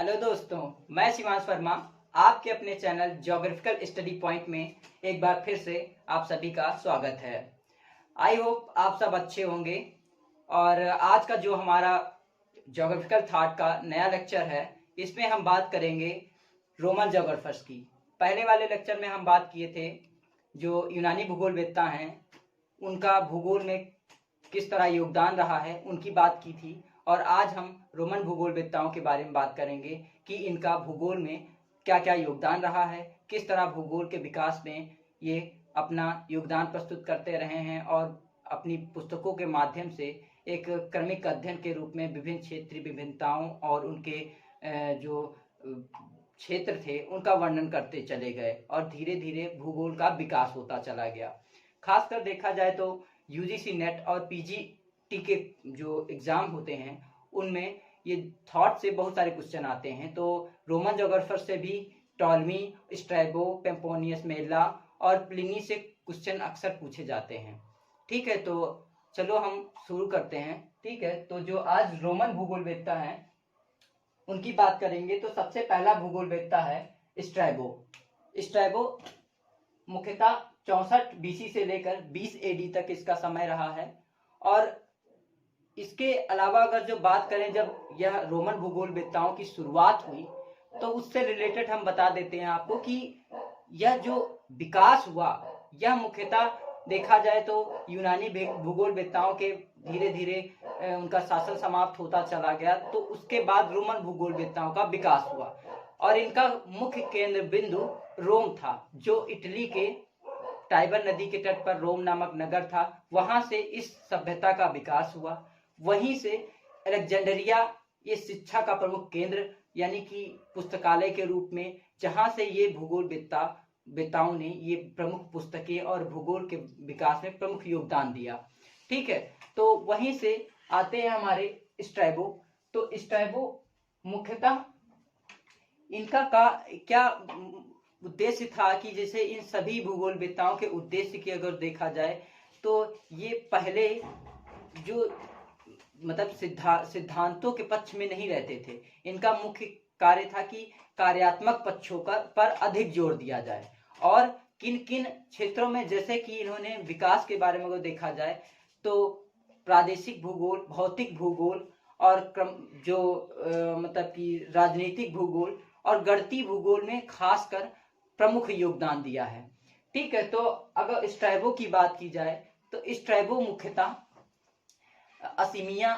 Hello दोस्तों, मैं शिवांश वर्मा आपके अपने चैनल ज्योग्राफिकल स्टडी पॉइंट में एक बार फिर से आप सभी का स्वागत है। आई होप आप सब अच्छे होंगे। और आज का जो हमारा ज्योग्राफिकल थॉट का नया लेक्चर है, इसमें हम बात करेंगे रोमन ज्योग्राफर्स की। पहले वाले लेक्चर में हम बात किए थे जो यूनानी भूगोलवेत्ता हैं, उनका भूगोल में किस तरह योगदान रहा है उनकी बात की थी। और आज हम रोमन भूगोलवेत्ताओं के बारे में बात करेंगे कि इनका भूगोल में क्या क्या योगदान रहा है, किस तरह भूगोल के विकास में ये अपना योगदान प्रस्तुत करते रहे हैं और अपनी पुस्तकों के माध्यम से एक क्रमिक अध्ययन के रूप में विभिन्न क्षेत्रीय विभिन्नताओं और उनके जो क्षेत्र थे उनका वर्णन करते चले गए और धीरे धीरे भूगोल का विकास होता चला गया। खासकर देखा जाए तो यूजीसी नेट और पीजीटी के जो एग्जाम होते हैं उनमें ये थॉट से बहुत सारे क्वेश्चन आते हैं। तो रोमन ज्योग्राफर से भी टॉलमी, स्ट्रैबो, पेम्पोनियस मेला और प्लिनी से क्वेश्चन अक्सर पूछे जाते हैं। ठीक है, तो चलो हम शुरू करते हैं। ठीक है, तो जो आज रोमन भूगोलवेत्ता हैं उनकी बात करेंगे तो सबसे पहला भूगोलवेत्ता है स्ट्रैबो। स्ट्रैबो मुख्यतः 64 बीसी से लेकर 20 एडी तक इसका समय रहा है। और इसके अलावा अगर जो बात करें जब यह रोमन भूगोलवेत्ताओं की शुरुआत हुई तो उससे रिलेटेड हम बता देते हैं आपको कि यह जो विकास हुआ यह मुख्यतः देखा जाए तो यूनानी भूगोलवेत्ताओं के धीरे धीरे उनका शासन समाप्त होता चला गया, तो उसके बाद रोमन भूगोलवेत्ताओं का विकास हुआ और इनका मुख्य केंद्र बिंदु रोम था, जो इटली के टाइबर नदी के तट पर रोम नामक नगर था। वहां से इस सभ्यता का विकास हुआ। वहीं से अलेक्जेंड्रिया ये शिक्षा का प्रमुख केंद्र यानी कि पुस्तकालय के रूप में, जहां से ये भूगोलवेत्ताओं ने ये प्रमुख पुस्तकें और भूगोल के विकास में प्रमुख योगदान दिया। ठीक है, तो वहीं से आते हैं हमारे स्ट्रैबो। तो स्ट्रैबो मुख्यतः इनका क्या उद्देश्य था कि जैसे इन सभी भूगोलवेत्ताओं के उद्देश्य की अगर देखा जाए तो ये पहले जो मतलब सिद्धांतों के पक्ष में नहीं रहते थे। इनका मुख्य कार्य था कि कार्यात्मक पक्षों पर अधिक जोर दिया जाए और किन किन क्षेत्रों में, जैसे कि इन्होंने विकास के बारे में अगर देखा जाए तो प्रादेशिक भूगोल, भौतिक भूगोल और मतलब कि राजनीतिक भूगोल और गणितीय भूगोल में खासकर प्रमुख योगदान दिया है। ठीक है, तो अगर स्ट्रैबो की बात की जाए तो स्ट्रैबो मुख्यतः असीमिया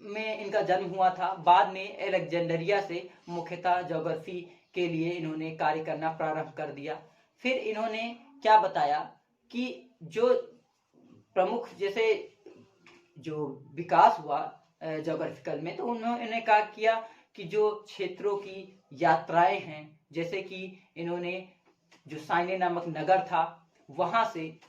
में इनका जन्म हुआ था। बाद में अलेक्जेंड्रिया से मुख्यतः ज्योग्राफी के लिए इन्होंने कार्य करना प्रारंभ कर दिया। फिर इन्होंने क्या बताया कि जो प्रमुख जैसे जो विकास हुआ ज्योग्राफिकल में, तो उन्होंने क्या किया कि जो क्षेत्रों की यात्राएं हैं, जैसे कि इन्होंने जो साइने नामक नगर था वहां से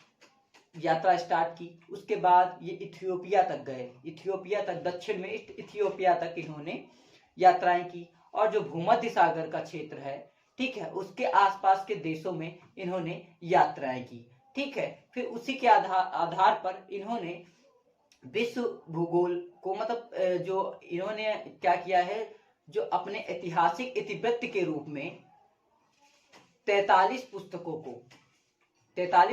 यात्रा स्टार्ट की। उसके बाद ये इथियोपिया तक गए, इथियोपिया तक, दक्षिण में इथियोपिया तक इन्होंने यात्राएं की। और जो भूमध्य सागर का क्षेत्र है, ठीक है, उसके आसपास के देशों में इन्होंने यात्राएं की। ठीक है, फिर उसी के आधार पर इन्होंने विश्व भूगोल को मतलब जो इन्होंने क्या किया है, जो अपने ऐतिहासिक इतिवृत्त के रूप में 43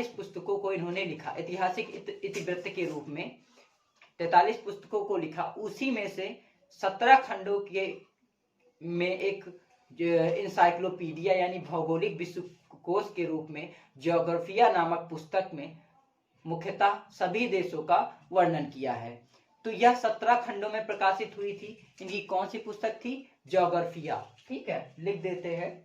पुस्तकों को इन्होंने लिखा। ऐतिहासिक इतिवृत्त के रूप में 43 पुस्तकों को लिखा। उसी में से 17 खंडों के में एक इंसाइक्लोपीडिया यानी भौगोलिक विश्वकोश के रूप में ज्योग्राफिया नामक पुस्तक में मुख्यतः सभी देशों का वर्णन किया है। तो यह 17 खंडों में प्रकाशित हुई थी। इनकी कौन सी पुस्तक थी? ज्योग्राफिया। ठीक है, लिख देते हैं।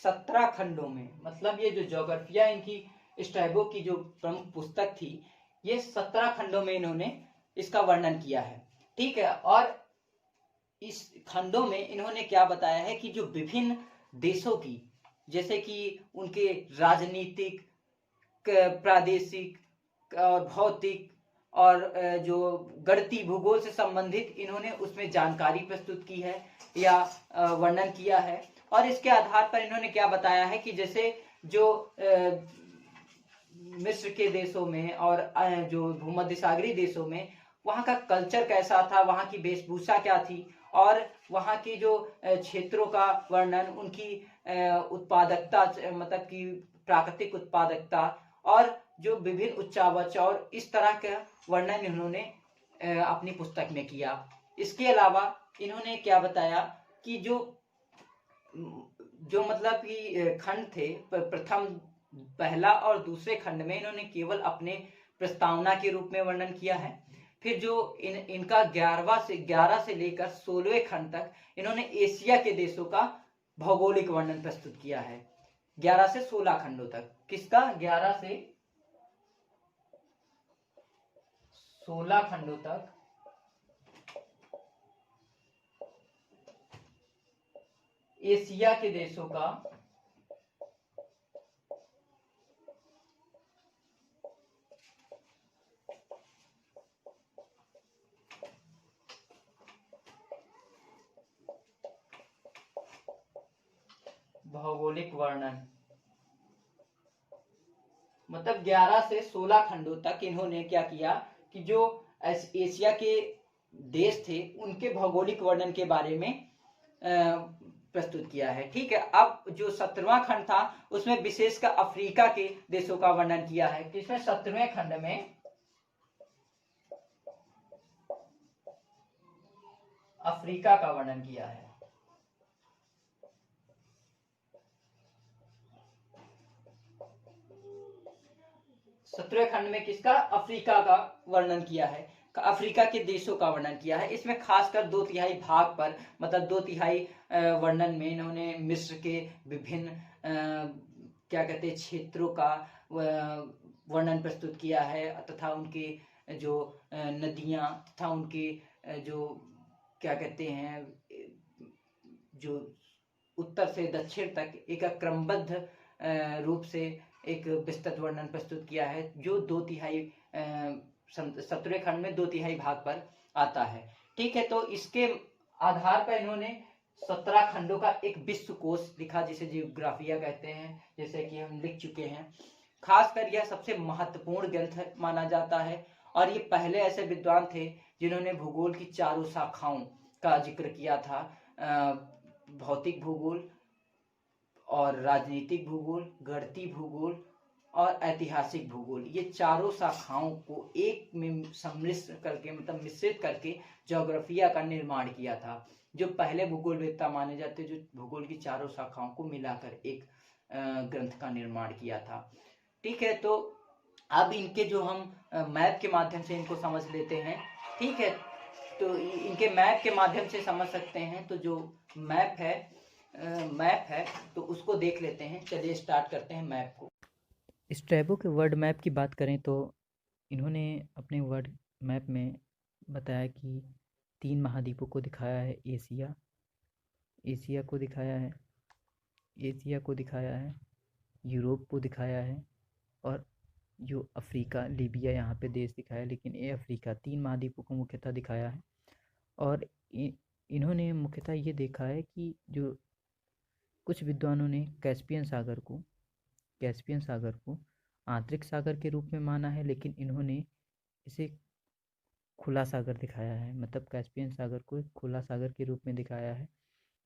सत्रह खंडों में, मतलब ये जो ज्योग्राफिया इनकी स्ट्रैबो की जो प्रमुख पुस्तक थी, ये 17 खंडों में इन्होंने इसका वर्णन किया है। ठीक है, और इस खंडों में इन्होंने क्या बताया है कि जो विभिन्न देशों की, जैसे कि उनके राजनीतिक, प्रादेशिक और भौतिक और जो गणितीय भूगोल से संबंधित इन्होंने उसमें जानकारी प्रस्तुत की है या वर्णन किया है। और इसके आधार पर इन्होंने क्या बताया है कि जैसे जो मिस्र के देशों में और जो भूमध्य सागरीय देशों में वहाँ का कल्चर कैसा था, वहाँ की वेशभूषा क्या थी, और वहाँ की जो क्षेत्रों का वर्णन, उनकी उत्पादकता, मतलब कि प्राकृतिक उत्पादकता, और जो विभिन्न उच्चावच और इस तरह का वर्णन इन्होंने अपनी पुस्तक में किया। इसके अलावा इन्होंने क्या बताया कि जो मतलब कि खंड थे, प्रथम, पहला और दूसरे खंड में इन्होंने केवल अपने प्रस्तावना के रूप में वर्णन किया है। फिर जो इनका 11 से लेकर 16वें खंड तक इन्होंने एशिया के देशों का भौगोलिक वर्णन प्रस्तुत किया है। 11 से 16 खंडों तक। किसका? 11 से 16 खंडों तक एशिया के देशों का भौगोलिक वर्णन, मतलब 11 से 16 खंडों तक इन्होंने क्या किया कि जो एशिया के देश थे उनके भौगोलिक वर्णन के बारे में प्रस्तुत किया है। ठीक है। अब जो 17वां खंड था उसमें विशेषकर अफ्रीका के देशों का वर्णन किया है। इसमें 17वें खंड में अफ्रीका का वर्णन किया है। 17वें खंड में किसका? अफ्रीका का वर्णन किया है, अफ्रीका के देशों का वर्णन किया है। इसमें खासकर 2/3 भाग पर, मतलब 2/3 वर्णन में इन्होंने मिस्र के विभिन्न क्या कहते हैं क्षेत्रों का वर्णन प्रस्तुत किया है, तथा उनके जो नदियां, तथा उनके जो क्या कहते हैं, जो उत्तर से दक्षिण तक एक क्रमबद्ध रूप से एक विस्तृत वर्णन प्रस्तुत किया है, जो 2/3 17वें खंड में 2/3 भाग पर आता है। ठीक है। तो इसके आधार पर इन्होंने 17 खंडों का एक विश्व कोश लिखा, जिसे जियोग्राफिया कहते हैं, जैसे कि हम लिख चुके हैं। खासकर यह सबसे महत्वपूर्ण ग्रंथ माना जाता है, और ये पहले ऐसे विद्वान थे जिन्होंने भूगोल की चारों शाखाओं का जिक्र किया था, भौतिक भूगोल और राजनीतिक भूगोल, गणितीय भूगोल और ऐतिहासिक भूगोल, ये चारों शाखाओं को एक में सम्मिश्र करके, मतलब मिश्रित करके ज्योग्राफिया का निर्माण किया था। जो पहले भूगोलवेत्ता माने जाते, जो भूगोल की चारों शाखाओं को मिलाकर एक ग्रंथ का निर्माण किया था। ठीक है। तो अब इनके जो हम मैप के माध्यम से इनको समझ लेते हैं। ठीक है। तो इनके मैप के माध्यम से समझ सकते हैं। तो जो मैप है तो उसको देख लेते हैं। चलिए स्टार्ट करते हैं मैप को। स्ट्रैबो के वर्ल्ड मैप की बात करें तो इन्होंने अपने वर्ल्ड मैप में बताया कि 3 महाद्वीपों को दिखाया है। एशिया को दिखाया है, यूरोप को दिखाया है, और जो अफ्रीका, लीबिया यहाँ पे देश दिखाया है, लेकिन ये अफ्रीका, 3 महाद्वीपों को मुख्यतः दिखाया है। और इन्होंने मुख्यतः ये देखा है कि जो कुछ विद्वानों ने कैस्पियन सागर को आंतरिक सागर के रूप में माना है, लेकिन इन्होंने इसे खुला सागर दिखाया है, मतलब कैस्पियन सागर को एक खुला सागर के रूप में दिखाया है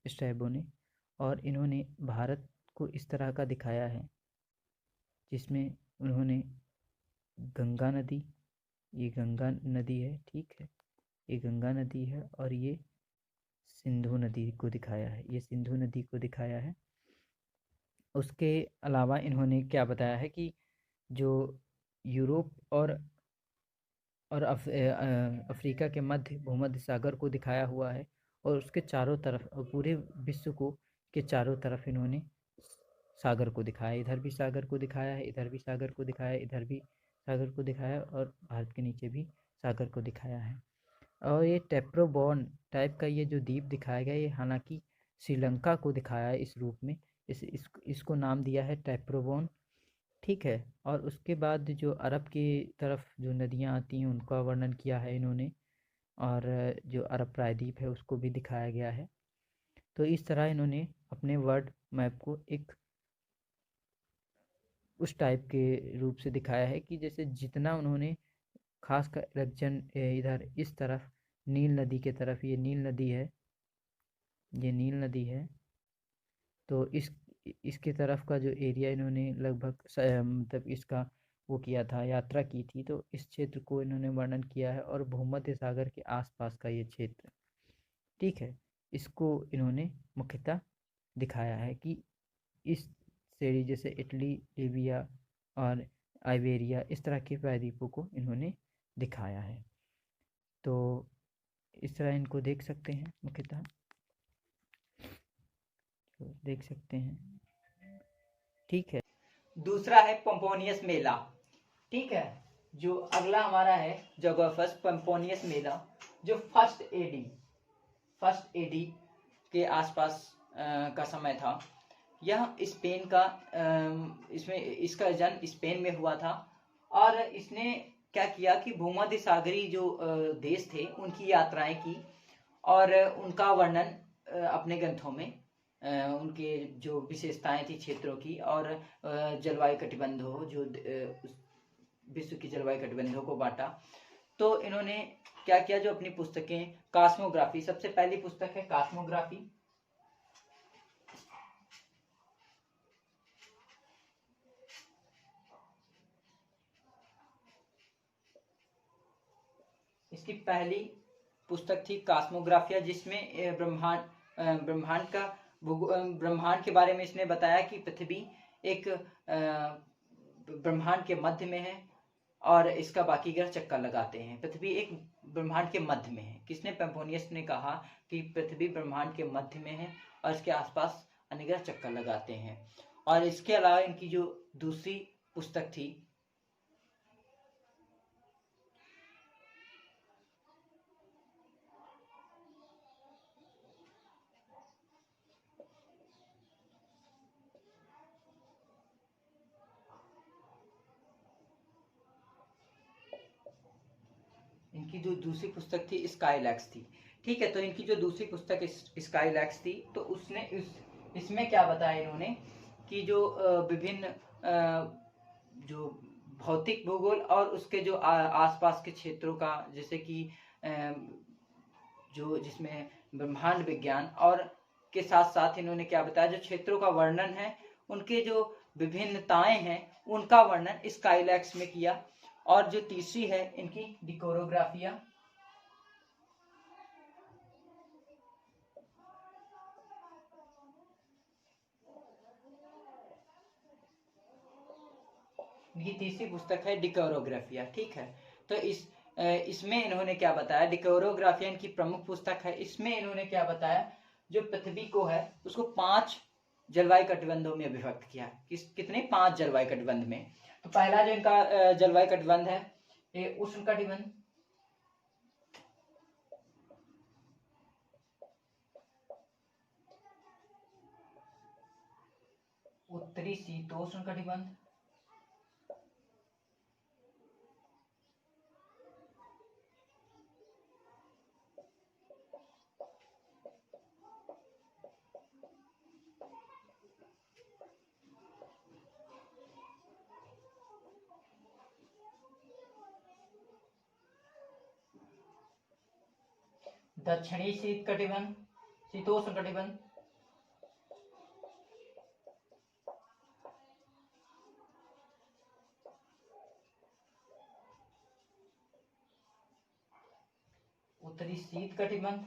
स्ट्रैबो ने। और इन्होंने भारत को इस तरह का दिखाया है, जिसमें उन्होंने गंगा नदी, ये गंगा नदी है, ठीक है, ये गंगा नदी है, और ये सिंधु नदी को दिखाया है। उसके अलावा इन्होंने क्या बताया है कि जो यूरोप और अफ्रीका के मध्य भूमध्य सागर को दिखाया हुआ है, और उसके चारों तरफ, पूरे विश्व को के चारों तरफ इन्होंने सागर को दिखाया। इधर भी सागर को दिखाया है, इधर भी सागर को दिखाया है, इधर भी सागर को दिखाया है, और भारत के नीचे भी सागर को दिखाया है। और ये टेट्राबोन टाइप का ये जो द्वीप दिखाया गया, ये हालांकि श्रीलंका को दिखाया है इस रूप में। इसको नाम दिया है टेट्राबोन, ठीक है। और उसके बाद जो अरब की तरफ जो नदियाँ आती हैं उनका वर्णन किया है इन्होंने, और जो अरब प्रायद्वीप है उसको भी दिखाया गया है। तो इस तरह इन्होंने अपने वर्ल्ड मैप को एक उस टाइप के रूप से दिखाया है कि जैसे जितना उन्होंने खास कर रीजन इधर इस तरफ नील नदी के तरफ, ये नील नदी है, ये नील नदी है, तो इसके तरफ का जो एरिया इन्होंने लगभग मतलब इसका वो किया था, यात्रा की थी, तो इस क्षेत्र को इन्होंने वर्णन किया है। और भूमध्य सागर के आसपास का ये क्षेत्र, ठीक है, इसको इन्होंने मुख्यतः दिखाया है कि इस श्रेणी जैसे इटली, लीबिया और आइबेरिया, इस तरह के प्रायद्वीपों को इन्होंने दिखाया है। तो इस तरह इनको देख सकते हैं मुख्यतः, तो देख सकते हैं, ठीक है। दूसरा है पंपोनियस मेला। ठीक है, जो अगला हमारा है जोगोफस पंपोनियस मेला, जो फर्स्ट एडी के आसपास का समय था। यह स्पेन का इसमें इसका जन्म स्पेन में हुआ था, और इसने क्या किया कि भूमध्य सागरी जो देश थे उनकी यात्राएं की, और उनका वर्णन अपने ग्रंथों में उनके जो विशेषताएं थी क्षेत्रों की, और जलवायु कटिबंधों जो विश्व की जलवायु कटिबंधों को बांटा। तो इन्होंने क्या किया, जो अपनी पुस्तकें कास्मोग्राफी, सबसे पहली पुस्तक है कास्मोग्राफी। इसकी पहली पुस्तक थी कास्मोग्राफिया, जिसमें ब्रह्मांड के बारे में इसने बताया कि पृथ्वी एक ब्रह्मांड के मध्य में है, और इसका बाकी ग्रह चक्कर लगाते हैं। पृथ्वी एक ब्रह्मांड के मध्य में है। किसने? पेम्पोनियस ने कहा कि पृथ्वी ब्रह्मांड के मध्य में है और इसके आसपास अन्य ग्रह चक्कर लगाते हैं। और इसके अलावा इनकी जो दूसरी पुस्तक थी, इनकी जो दूसरी पुस्तक थी स्काईलैक्स थी। ठीक है, तो इनकी जो दूसरी पुस्तक स्काईलैक्स थी, तो उसने इसमें क्या बताया इन्होंने कि जो विभिन्न जो भौतिक भूगोल और उसके जो आसपास के क्षेत्रों का, जैसे कि जो जिसमें ब्रह्मांड विज्ञान, और के साथ साथ इन्होंने क्या बताया, जो क्षेत्रों का वर्णन है, उनके जो विभिन्नताएं हैं, उनका वर्णन स्काईलैक्स में किया। और जो तीसरी है इनकी डिकोरोग्राफिया, इनकी तीसरी पुस्तक है डिकोरोग्राफिया। ठीक है, तो इसमें इन्होंने क्या बताया, डिकोरोग्राफिया इनकी प्रमुख पुस्तक है। इसमें इन्होंने क्या बताया, जो पृथ्वी को है उसको 5 जलवायु कटिबंधों में विभक्त किया। कितने? 5 जलवायु कटिबंध में। तो पहला जो इनका जलवायु कटिबंध है, ये उष्ण कटिबंध, उत्तरी शीतोष्ण कटिबंध, दक्षिणी शीत कटिबंध, शीतोष्ण कटिबंध, उत्तरी शीत कटिबंध,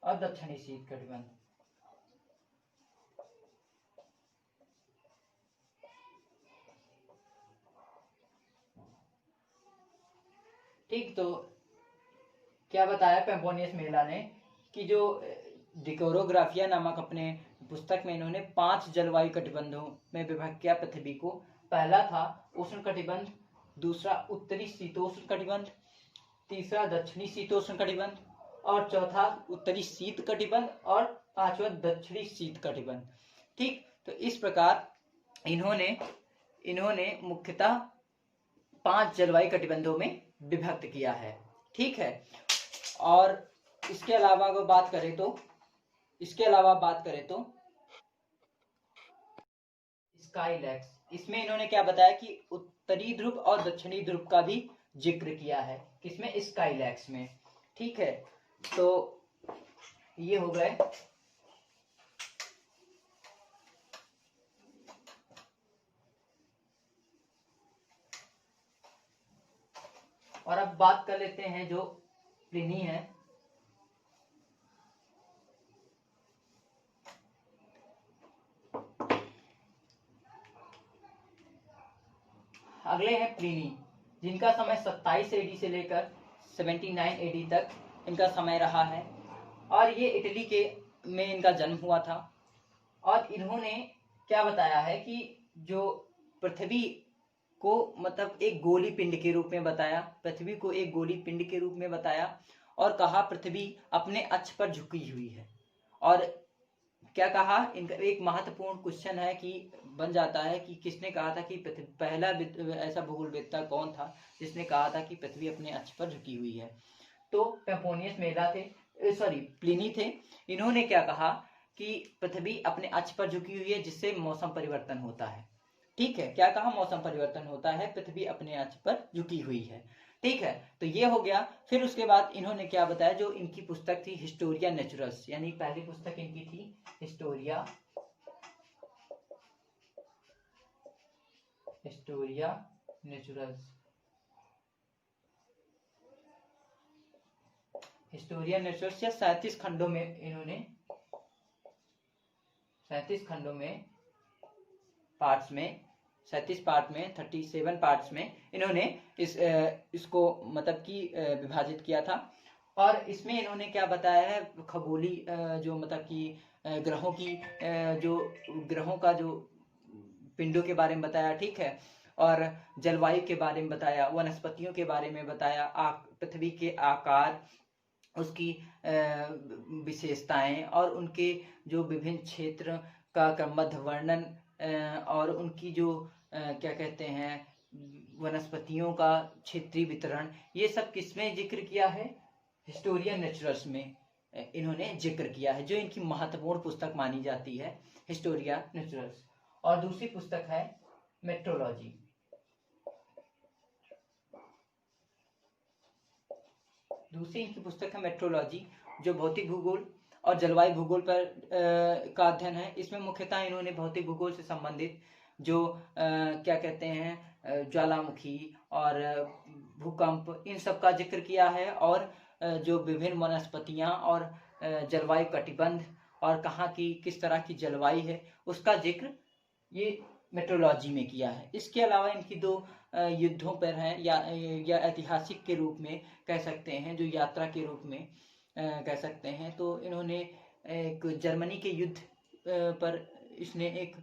और दक्षिणी शीत कटिबंध। ठीक, तो क्या बताया पेम्पोनियस मेला ने कि जो डिकोरोग्राफिया नामक अपने पुस्तक में इन्होंने 5 जलवायु कटिबंधों में विभक्त किया पृथ्वी को। पहला था उष्ण कटिबंध, दूसरा उत्तरी शीतोष्ण कटिबंध, तीसरा दक्षिणी शीतोष्ण कटिबंध, और चौथा उत्तरी शीत कटिबंध, और पांचवा दक्षिणी शीत कटिबंध। ठीक, तो इस प्रकार इन्होंने मुख्यतः 5 जलवायु कटिबंधों में विभक्त किया है। ठीक है, और इसके अलावा अगर बात करें तो स्काईलैक्स, इसमें इन्होंने क्या बताया कि उत्तरी ध्रुव और दक्षिणी ध्रुव का भी जिक्र किया है। किसमें? स्काईलैक्स में। ठीक है, तो ये हो गए। और अब बात कर लेते हैं जो प्लिनी है। अगले हैं प्लिनी, जिनका समय 27 एडी से लेकर 79 एडी तक इनका समय रहा है, और ये इटली के में इनका जन्म हुआ था। और इन्होंने क्या बताया है कि जो पृथ्वी को मतलब एक गोली पिंड के रूप में बताया, पृथ्वी को एक गोली पिंड के रूप में बताया, और कहा पृथ्वी अपने अक्ष पर झुकी हुई है। और क्या कहा, इनका एक महत्वपूर्ण क्वेश्चन है कि बन जाता है कि किसने कहा था कि पहला ऐसा भूगोलवेत्ता कौन था जिसने कहा था कि पृथ्वी अपने अक्ष पर झुकी हुई है? तो पेपोनियस मेला थे, प्लिनी थे। इन्होंने क्या कहा कि पृथ्वी अपने अक्ष पर झुकी हुई है जिससे मौसम परिवर्तन होता है। ठीक है, क्या कहा? मौसम परिवर्तन होता है, पृथ्वी अपने अक्ष पर झुकी हुई है। ठीक है, तो ये हो गया। फिर उसके बाद इन्होंने क्या बताया, जो इनकी पुस्तक थी हिस्टोरिया नेचुरल्स, यानी पहली पुस्तक इनकी थी हिस्टोरिया नेचुरल्स। हिस्टोरिया नेचुरल्स या 37 खंडों में इन्होंने 37 खंडों में पार्ट्स में 37 पार्ट में 37 पार्ट्स में इन्होंने इसको मतलब कि विभाजित किया था। और इसमें इन्होंने क्या बताया है, खगोली जो मतलब कि ग्रहों का जो पिंडों के बारे में बताया। ठीक है, और जलवायु के बारे में बताया, वनस्पतियों के बारे में बताया, पृथ्वी के आकार, उसकी विशेषताएं, और उनके जो विभिन्न क्षेत्र का क्रमबद्ध वर्णन, और उनकी जो क्या कहते हैं वनस्पतियों का क्षेत्रीय वितरण, ये सब किसमें जिक्र किया है? हिस्टोरिया नेचुरल्स में इन्होंने जिक्र किया है, जो इनकी महत्वपूर्ण पुस्तक मानी जाती है, हिस्टोरिया नेचुरल्स। और दूसरी पुस्तक है मेट्रोलॉजी। दूसरी इनकी पुस्तक है मेट्रोलॉजी, जो भौतिक भूगोल और जलवायु भूगोल पर का अध्ययन है। इसमें मुख्यतः इन्होंने भौतिक भूगोल से संबंधित जो क्या कहते हैं ज्वालामुखी और भूकंप, इन सब का जिक्र किया है, और जो विभिन्न वनस्पतियां और जलवायु कटिबंध और कहाँ की किस तरह की जलवायु है, उसका जिक्र ये मेट्रोलॉजी में किया है। इसके अलावा इनकी 2 युद्धों पर हैं, या ऐतिहासिक के रूप में कह सकते हैं, जो यात्रा के रूप में कह सकते हैं। तो इन्होंने एक जर्मनी के युद्ध पर इसने एक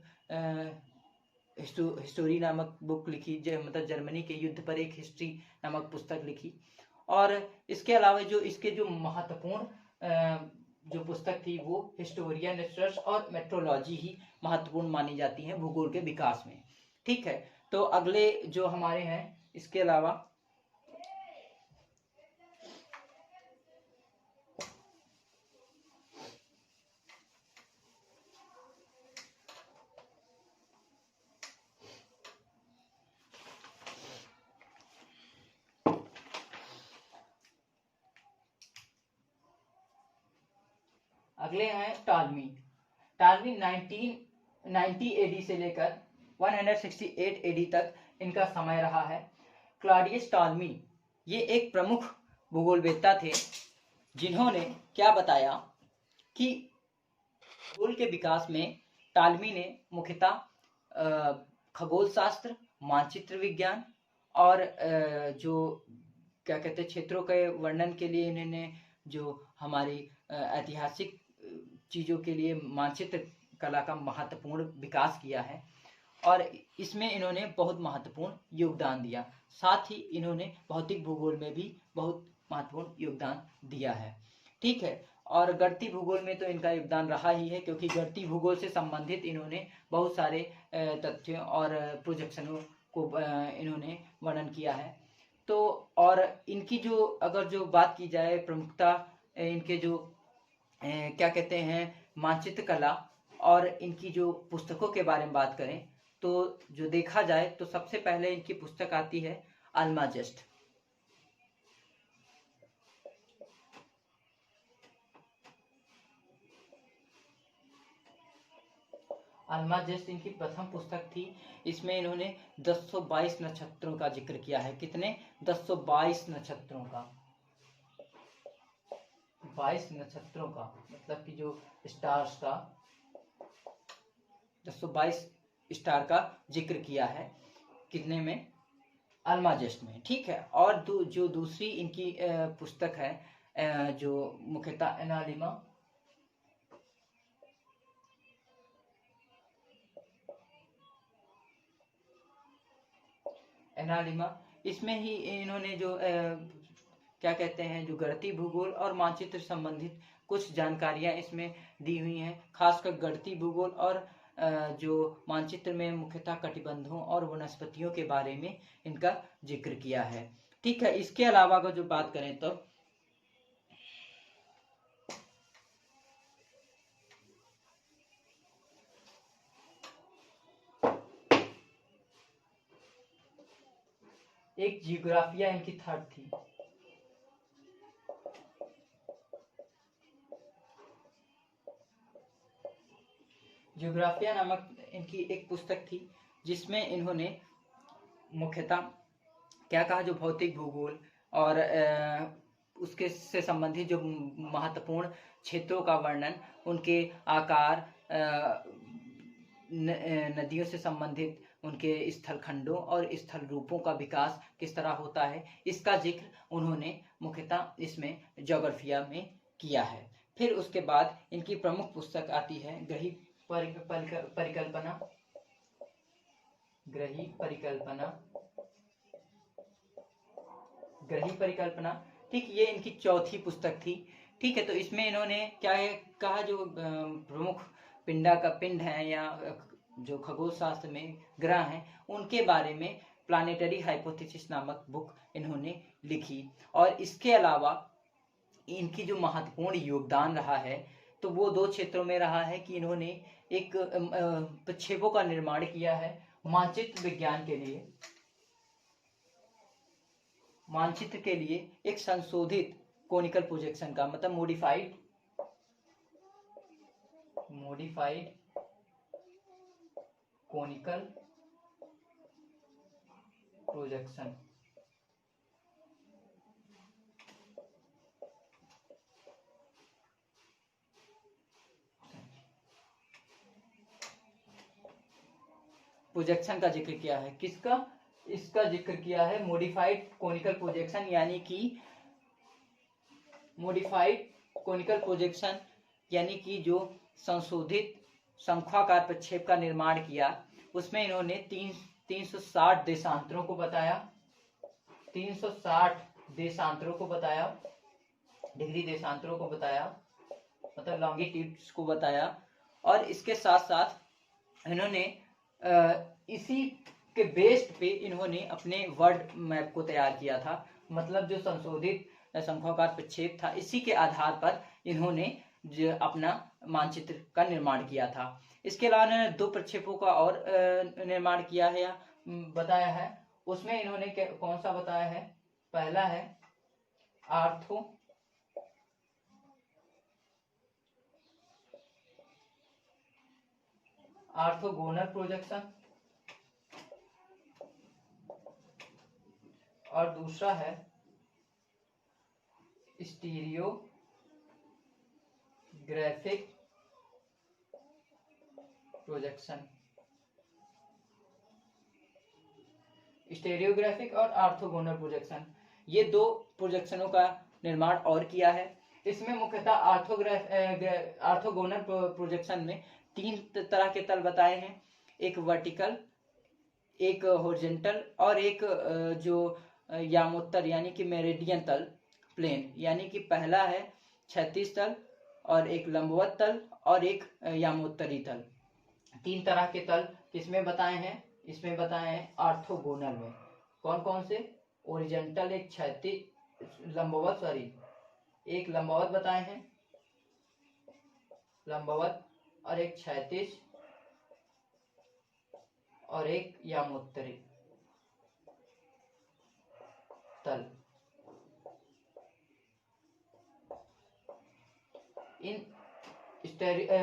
हिस्टोरी नामक बुक लिखी, मतलब जर्मनी के युद्ध पर एक हिस्ट्री नामक पुस्तक लिखी। और इसके अलावा जो इसके जो महत्वपूर्ण जो पुस्तक थी वो हिस्टोरिया नेचुरल्स और मेट्रोलॉजी ही महत्वपूर्ण मानी जाती है भूगोल के विकास में। ठीक है, तो अगले जो हमारे हैं इसके अलावा अगले हैं टालमी। टालमी 1990 एडी से लेकर 168 एडी तक इनका समय रहा है। क्लॉडियस टालमी ये एक प्रमुख भूगोलवेत्ता थे, जिन्होंने क्या बताया कि भूगोल के विकास में टालमी ने मुख्यतः खगोल शास्त्र, मानचित्र विज्ञान और जो क्या कहते हैं क्षेत्रों के वर्णन के लिए इन्होंने जो हमारी ऐतिहासिक चीज़ों के लिए मानचित्र कला का महत्वपूर्ण विकास किया है, और इसमें इन्होंने बहुत महत्वपूर्ण योगदान दिया। साथ ही इन्होंने भौतिक भूगोल में भी बहुत महत्वपूर्ण योगदान दिया है। ठीक है, और गणितीय भूगोल में तो इनका योगदान रहा ही है, क्योंकि गणितीय भूगोल से संबंधित इन्होंने बहुत सारे तथ्यों और प्रोजेक्शनों को इन्होंने वर्णन किया है। तो और इनकी जो अगर जो बात की जाए प्रमुखता, इनके जो क्या कहते हैं मानचित्र कला और इनकी जो पुस्तकों के बारे में बात करें, तो जो देखा जाए तो सबसे पहले इनकी पुस्तक आती है अल्माजेस्ट। अल्माजेस्ट इनकी प्रथम पुस्तक थी। इसमें इन्होंने 1022 नक्षत्रों का जिक्र किया है। कितने? 1022 नक्षत्रों का, 22 नक्षत्रों का, मतलब कि जो स्टार्स का 1022 स्टार का जिक्र किया है। कितने में? अल्माजेस्ट में। ठीक है, और जो दूसरी इनकी पुस्तक है जो मुख्यतः एनालिमा, इसमें ही इन्होंने जो क्या कहते हैं जो गणितीय भूगोल और मानचित्र संबंधित कुछ जानकारियां इसमें दी हुई हैं। खासकर गणितीय भूगोल और जो मानचित्र में मुख्यतः कटिबंधों और वनस्पतियों के बारे में इनका जिक्र किया है। ठीक है, इसके अलावा अगर जो बात करें तो एक जियोग्राफिया इनकी थर्ड थी। जियोग्राफिया नामक इनकी एक पुस्तक थी, जिसमें इन्होंने मुख्यतः क्या कहा, जो भौतिक भूगोल और उसके से संबंधित जो महत्वपूर्ण क्षेत्रों का वर्णन, उनके आकार, नदियों से संबंधित उनके स्थलखंडों और स्थल रूपों का विकास किस तरह होता है, इसका जिक्र उन्होंने मुख्यतः इसमें ज्योग्राफिया में किया है। फिर उसके बाद इनकी प्रमुख पुस्तक आती है ग्रही परिकल्पना। ग्रही परिकल्पना, ठीक, ये इनकी चौथी पुस्तक थी। ठीक है, तो इसमें इन्होंने क्या है कहा, जो प्रमुख पिंड है या जो खगोल शास्त्र में ग्रह हैं, उनके बारे में प्लानेटरी हाइपोथेसिस नामक बुक इन्होंने लिखी। और इसके अलावा इनकी जो महत्वपूर्ण योगदान रहा है, तो वो दो क्षेत्रों में रहा है कि इन्होंने एक प्रक्षेपों का निर्माण किया है मानचित्र विज्ञान के लिए। मानचित्र के लिए एक संशोधित कोनिकल प्रोजेक्शन का, मतलब मॉडिफाइड कोनिकल प्रोजेक्शन। प्रोजेक्शन का जिक्र किया है। किसका? इसका जिक्र किया है मॉडिफाइड कोनिकल प्रोजेक्शन, यानी कि मॉडिफाइड कोनिकल प्रोजेक्शन यानी कि जो संशोधित शंक्वाकार प्रक्षेप का निर्माण किया। उसमें इन्होंने 360 देशांतरों को बताया, 360 देशांतरों को बताया, डिग्री देशांतरों को बताया, मतलब लॉन्गिट्यूड्स को बताया। और इसके साथ साथ इन्होंने इसी के बेस्ड पे इन्होंने अपने वर्ल्ड मैप को तैयार किया था, मतलब जो संशोधित शंक्वाकार प्रक्षेप था, इसी के आधार पर इन्होंने जो अपना मानचित्र का निर्माण किया था। इसके अलावा इन्होंने 2 प्रक्षेपों का और निर्माण किया है या बताया है। उसमें इन्होंने कौन सा बताया है? पहला है आर्थोगोनल प्रोजेक्शन, और दूसरा है स्टीरियोग्राफिक प्रोजेक्शन। स्टीरियोग्राफिक और आर्थोगोनल प्रोजेक्शन, ये 2 प्रोजेक्शनों का निर्माण और किया है। इसमें मुख्यतः आर्थोगोनल प्रोजेक्शन में 3 तरह के तल बताए हैं, एक वर्टिकल, एक हॉरिजॉन्टल और एक जो यामोत्तर यानी कि मेरिडियन तल प्लेन, यानी कि पहला है क्षैतिज तल और एक लंबवत तल और एक यामोत्तरी तल। 3 तरह के तल किसमें बताए हैं? इसमें बताए हैं ऑर्थोगोनल में। कौन कौन से? ओरिजेंटल, एक क्षैतिज, लंबवत, सॉरी एक लंबवत बताए हैं, लंबवत, और एक क्षैतिज और एक यामोत्तरी तल। इन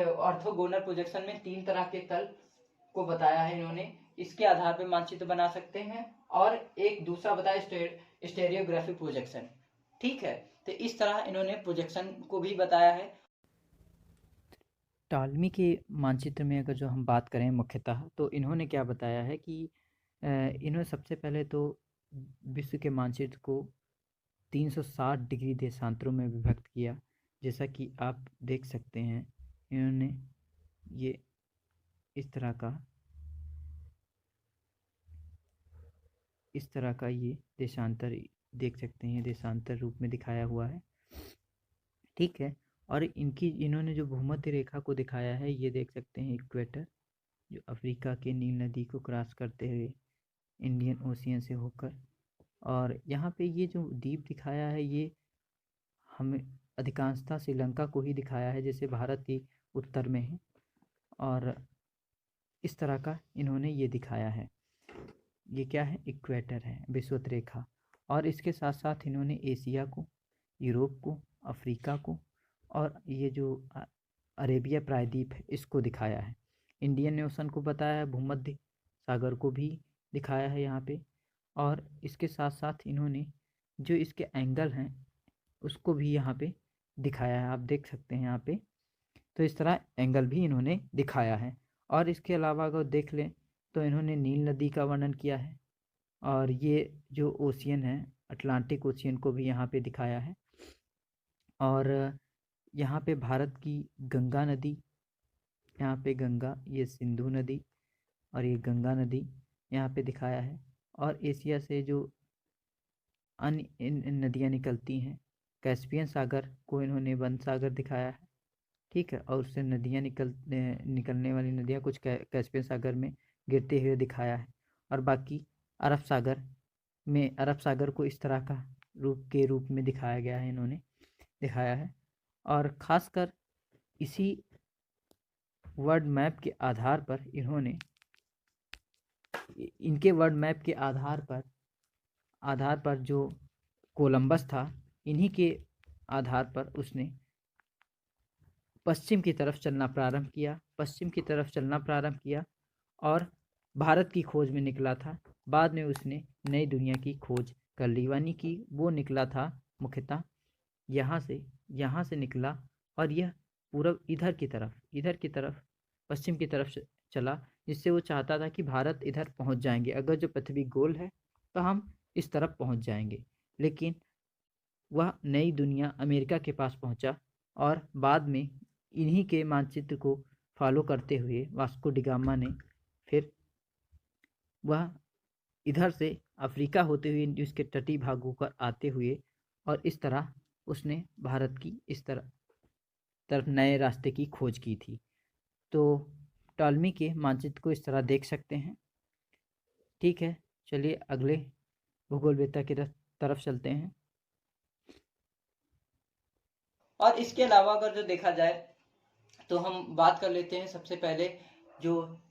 ऑर्थोगोनल प्रोजेक्शन में 3 तरह के तल को बताया है इन्होंने। इसके आधार पर मानचित्र बना सकते हैं। और एक दूसरा बताया स्टेरियोग्राफिक प्रोजेक्शन। ठीक है, तो इस तरह इन्होंने प्रोजेक्शन को भी बताया है। टॉलमी के मानचित्र में अगर जो हम बात करें मुख्यतः, तो इन्होंने क्या बताया है कि इन्होंने सबसे पहले तो विश्व के मानचित्र को 360 डिग्री देशांतरों में विभक्त किया। जैसा कि आप देख सकते हैं, इन्होंने ये इस तरह का ये देशांतर देख सकते हैं, देशांतर रूप में दिखाया हुआ है। ठीक है, और इन्होंने जो भूमध्य रेखा को दिखाया है, ये देख सकते हैं इक्वेटर, जो अफ्रीका के नील नदी को क्रॉस करते हुए इंडियन ओशियन से होकर, और यहाँ पे ये जो द्वीप दिखाया है, ये हमें अधिकांशतः श्रीलंका को ही दिखाया है, जैसे भारत की उत्तर में है, और इस तरह का इन्होंने ये दिखाया है। ये क्या है? इक्वेटर है, विषुवत रेखा। और इसके साथ साथ इन्होंने एशिया को, यूरोप को, अफ्रीका को, और ये जो अरेबिया प्रायद्वीप है, इसको दिखाया है। इंडियन ओशन को बताया है, भूमध्य सागर को भी दिखाया है यहाँ पे। और इसके साथ साथ इन्होंने जो इसके एंगल हैं उसको भी यहाँ पे दिखाया है, आप देख सकते हैं यहाँ पे। तो इस तरह एंगल भी इन्होंने दिखाया है। और इसके अलावा अगर देख लें तो इन्होंने नील नदी का वर्णन किया है, और ये जो ओशियन है, अटलांटिक ओशियन को भी यहाँ पे दिखाया है। और यहाँ पे भारत की गंगा नदी, यहाँ पे गंगा, ये सिंधु नदी और ये गंगा नदी यहाँ पे दिखाया है। और एशिया से जो अन्य इन नदियाँ निकलती हैं, कैस्पियन सागर को इन्होंने वन सागर दिखाया है। ठीक है, और उससे नदियाँ निकलने वाली नदियाँ कुछ कैस्पियन सागर में गिरते हुए दिखाया है। और बाकी अरब सागर को इस तरह का रूप में दिखाया गया है, इन्होंने दिखाया है। और ख़ासकर इसी वर्ल्ड मैप के आधार पर इनके वर्ल्ड मैप के आधार पर जो कोलंबस था, इन्हीं के आधार पर उसने पश्चिम की तरफ चलना प्रारंभ किया और भारत की खोज में निकला था। बाद में उसने नई दुनिया की खोज कर ली, यानी कि वो निकला था मुख्यतः यहाँ से निकला, और यह पूरब इधर की तरफ पश्चिम की तरफ चला, जिससे वो चाहता था कि भारत इधर पहुँच जाएंगे, अगर जो पृथ्वी गोल है तो हम इस तरफ पहुँच जाएंगे। लेकिन वह नई दुनिया अमेरिका के पास पहुँचा, और बाद में इन्हीं के मानचित्र को फॉलो करते हुए वास्को डी गामा ने फिर वह इधर से अफ्रीका होते हुए उसके तटीय भागों पर आते हुए, और इस तरह उसने भारत की इस तरफ नए रास्ते की खोज की थी। तो टॉलमी के मानचित्र को इस तरह देख सकते हैं। ठीक है, चलिए अगले भूगोलवेत्ता की तरफ चलते हैं। और इसके अलावा अगर जो देखा जाए तो हम बात कर लेते हैं सबसे पहले, जो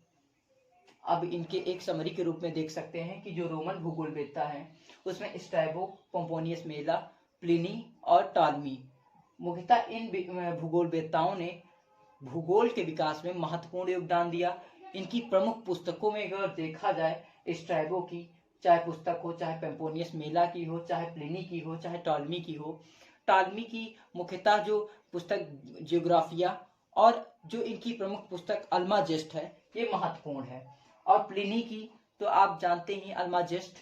अब इनके एक समरी के रूप में देख सकते हैं कि जो रोमन भूगोलवेत्ता हैं उसमें स्ट्रैबो, पोम्पोनियस मेला, प्लिनी और टॉलमी, मुख्यतः इन भूगोलवेत्ताओं ने भूगोल के विकास में महत्वपूर्ण योगदान दिया। इनकी प्रमुख पुस्तकों में अगर देखा जाए, स्ट्रैबो की चाहे पुस्तक हो, चाहे पोम्पोनियस मेला की हो, चाहे प्लिनी की हो, चाहे टॉलमी की हो, टॉलमी की मुख्यतः जो पुस्तक जियोग्राफिया और जो इनकी प्रमुख पुस्तक अल्माजेस्ट है, ये महत्वपूर्ण है। और प्लिनी की तो आप जानते ही, अल्माजेस्ट।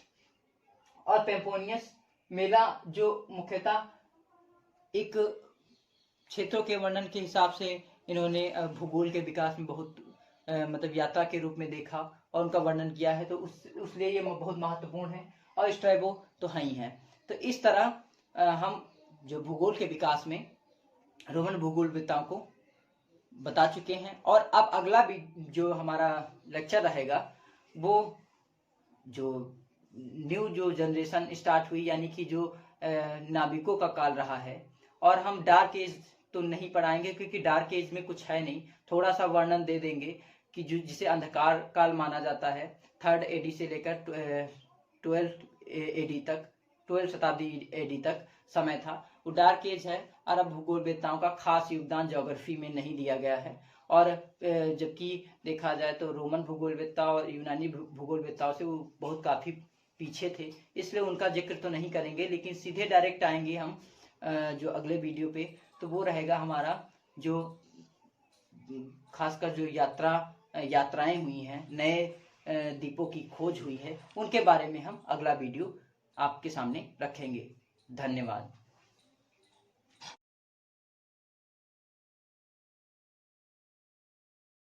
और पेम्पोनियस मेला जो मुख्यतः एक क्षेत्रों के वर्णन के हिसाब से इन्होंने भूगोल के विकास में बहुत मतलब यात्रा के रूप में देखा और उनका वर्णन किया है, तो उसलिए ये बहुत महत्वपूर्ण है। और स्ट्रैबो तो है ही है। तो इस तरह हम जो भूगोल के विकास में रोमन भूगोलवेत्ताओं को बता चुके हैं। और अब अगला भी जो हमारा लेक्चर रहेगा वो जो न्यू जो जनरेशन स्टार्ट हुई, यानी कि जो नाविकों का काल रहा है। और हम डार्क एज तो नहीं पढ़ाएंगे क्योंकि डार्क एज में कुछ है नहीं, थोड़ा सा वर्णन दे देंगे कि जो जिसे अंधकार काल माना जाता है, 3rd AD से लेकर 12 शताब्दी AD तक समय था, वो डार्क एज है। अरब भूगोलवेत्ताओं का खास योगदान ज्योग्राफी में नहीं दिया गया है। और जबकि देखा जाए तो रोमन भूगोलवेत्ता और यूनानी भूगोलवेत्ताओं से वो बहुत काफी पीछे थे, इसलिए उनका जिक्र तो नहीं करेंगे। लेकिन सीधे डायरेक्ट आएंगे हम जो अगले वीडियो पे, तो वो रहेगा हमारा जो खासकर जो यात्राएं हुई हैं, नए द्वीपों की खोज हुई है, उनके बारे में हम अगला वीडियो आपके सामने रखेंगे। धन्यवाद।